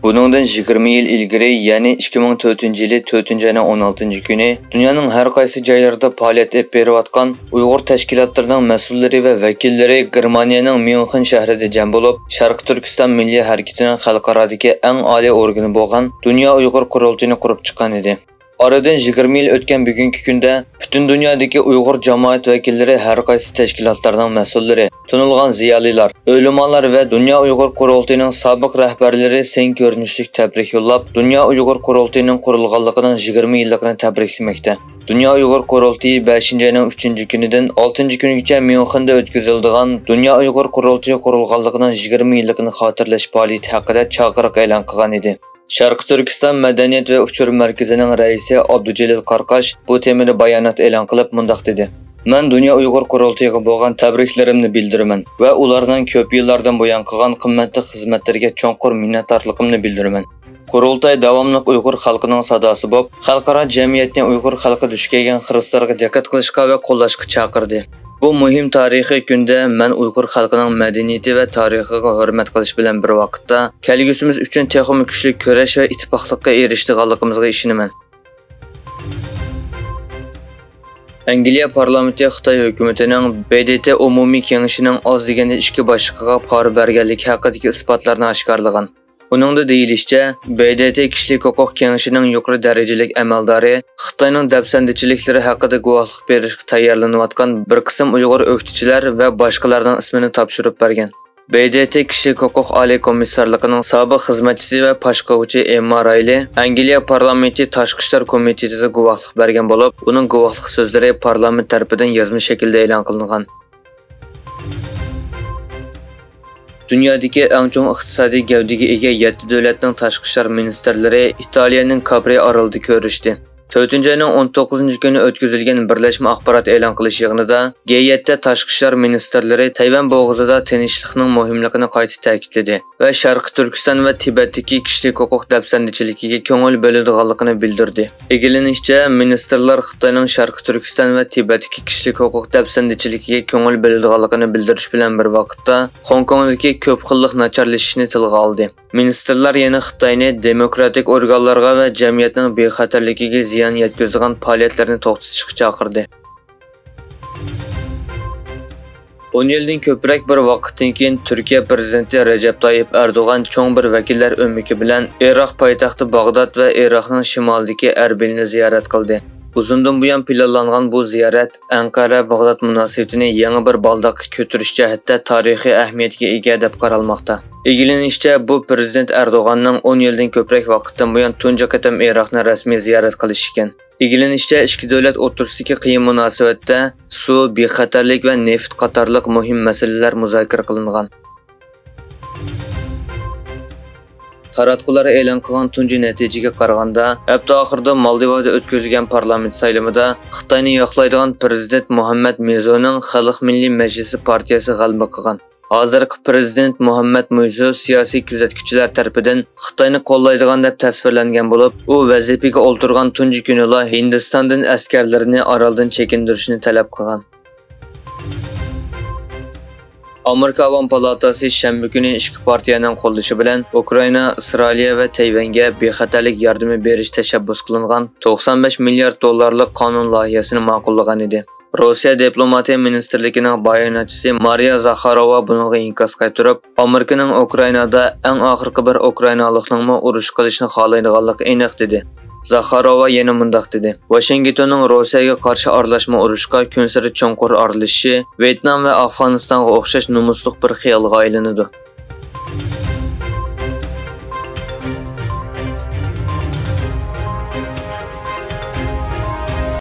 Buningdan 20 yil ilgari, ya'ni 2004-yili 4-ayning 16-kuni dunyoning har qaysi joylarida faoliyat olib berayotgan Uyg'ur tashkilotlarining mas'ullari va vakillari Germaniyaning Myunxen shahrida jam bo'lib, Sharq Turkiston milliy harakatining xalqarodagi eng oliy organi bo'lgan Dunyo Uyg'ur qurultayini qurib chiqqan edi. Oradan 20 yil o'tgan bugungi kunda butun dunyodagi Uyg'ur jamoat vakillari har qaysi tashkilotlarning mas'ullari, tunilgan ziyolilar, o'limalar va Dunyo Uyg'ur qurultayining sobiq rahbarlari sen ko'rinishlik tabrik yo'llab, Dunyo Uyg'ur qurultayining qurilganligining 20 yilligini tabriklamoqda. Dunyo Uyg'ur qurultayi 5-ayning 3-kunidan 6-kunigacha Myunxenda o'tkaziladigan Dunyo Uyg'ur qurultayi qurilganligining 20 yilligini xotirlash faoliyati haqida chaqiriq e'lon qilgan edi. Sharq Turkiston madaniyat va uchur markazining raisi Abdujalil Qarqash bu temada bayonot e'lon qilib mundaq dedi: "Men Dunyo Uyg'ur qurultayiga bo'lgan tabriklarimni bildiraman va ularning ko'p yillardan buyon qilgan qimmatli xizmatlariga cho'nqur minnatdorligimni bildiraman. Qurultay davomli Uyg'ur xalqining sadosi bo'lib, xalqaro jamiyatni Uyg'ur xalqi duch kelgan xiristlarga diqqat qilishga va qo'llashga chaqirdi. Bu muhim tarixiy kunda men Uyg'ur xalqining madaniyati va tarixiga hurmat qilish bilan bir vaqtda kelgusimiz uchun texnik kuchli kurash va ittifoqlikka erishganligimizga ishonaman." Angliya parlamenti Xitoy hukumatining BDT umumiy kengashining oz deganda 2 boshliqiga pora berganligi haqidagi isbotlarni oshkorlagan. Uningda deyilishicha, BDT kishilik huquq kengashining yuqori darajalik amaldori Xitoyning dafsandichiliklari haqida guvohlik berishga tayyorlanayotgan bir qism Uyg'ur o'qituvchilar va boshqalarning ismini topshirib bergan. BDT kishilik huquq oliy komissarligining sobiq xizmatchisi va boshqaruvchi Emma Rayli Angliya parlamenti tashqi ishlar komitetida guvohlik bergan bo'lib, uning guvohlik so'zlari parlament tomonidan yozma shaklda e'lon qilingan. Dunyodagi eng chong iqtisodiy gavdaga ega 7 davlatning tashqi ishlar ministrlari Italiyaning Capri orolida ko'rishdi. 4-ayning 19-kuni o'tkazilgan birlashma axborot e'lon qilish yig'inida G7 tashqi ishlar ministrlari Tayvan bo'g'izida tinchlikning muhimligini qayta ta'kidladi va Sharq Turkiston va Tibetdagi kishilik huquq dafsandichiligiga ko'ngil bo'ladiganligini bildirdi. Egilanishicha, ministrlar Xitoyning Sharq Turkiston va Tibetdagi kishilik huquq dafsandichiligiga ko'ngil bo'ladiganligini bildirish bilan bir vaqtda Hong Kongdagi ko'p xillik nacharlashishini tilga oldi. Ministrlar yana Xitoyni demokratik organlarga va jamiyatning bexatarligiga ziyon yetkazadigan faoliyatlarni to'xtatishga chaqirdi. 10 yildan ko'proq bir vaqtdan keyin Turkiya prezidenti Recep Tayyip Erdo'g'an cho'ng bir vakillar o'miki bilan Iroq poytaxti Bag'dod va Iroqning shimolidagi Erbilni ziyorat qildi. Uzundan buyon planlangan bu ziyorat Anqara-Bag'dod munosabatini yangi bir baldaqqa ko'tarish jihatda tarixiy ahamiyatga ega deb qaralmoqda. Egilanishicha, bu prezident Erdo'g'anning 10 yildan ko'proq vaqtdan buyon tunji qatam Iroqni rasmiy ziyorat qilish ekan. Egilanishicha, ikki davlat o'rtasidagi qiyin munosabatda suv, bexatarlik va neft qatorliq muhim masalalar muzokara qilingan. Taratqular e'lon qilgan tunji natijaga qaraganda, hafta oxirida Moldovada o'tkazilgan parlament saylovida Xitoyni yoqlaydigan prezident Muhammad Mizoning Xalq Milliy Majlisi partiyasi g'alaba qilgan. Hozirgi prezident Muhammad Mizo siyosiy kuzatuvchilar tomonidan Xitoyni qo'llaydigan deb tasvirlangan bo'lib, u vazifaga o'ltirgan tunji kunida Hindistondan askarlarini oroldan chekindirishni talab qilgan. Amerika Avam palatasi shanba kuni ikki partiyaning qo'llashi bilan Ukraina, Isroil va Tayvanga bexatarlik yordami berish tashabbus qilingan 95 milliard dollarlik qonun loyihasini ma'qullagan edi. Rossiya diplomatiya ministrligining bayonotchisi Mariya Zakharova bunga inkos qaytarib, Amerikaning Ukrainada eng oxirgi bir Ukrainalikning urush qilishni xohlaydiganligi aniq dedi. Zakharova yana mundaq dedi: "Washingtonning Rossiyaga qarshi aralashma urushga kun sari cho'nqur aralashishi Vyetnam va Afg'onistonga o'xshash nomusliq bir xiyolga aylanadi.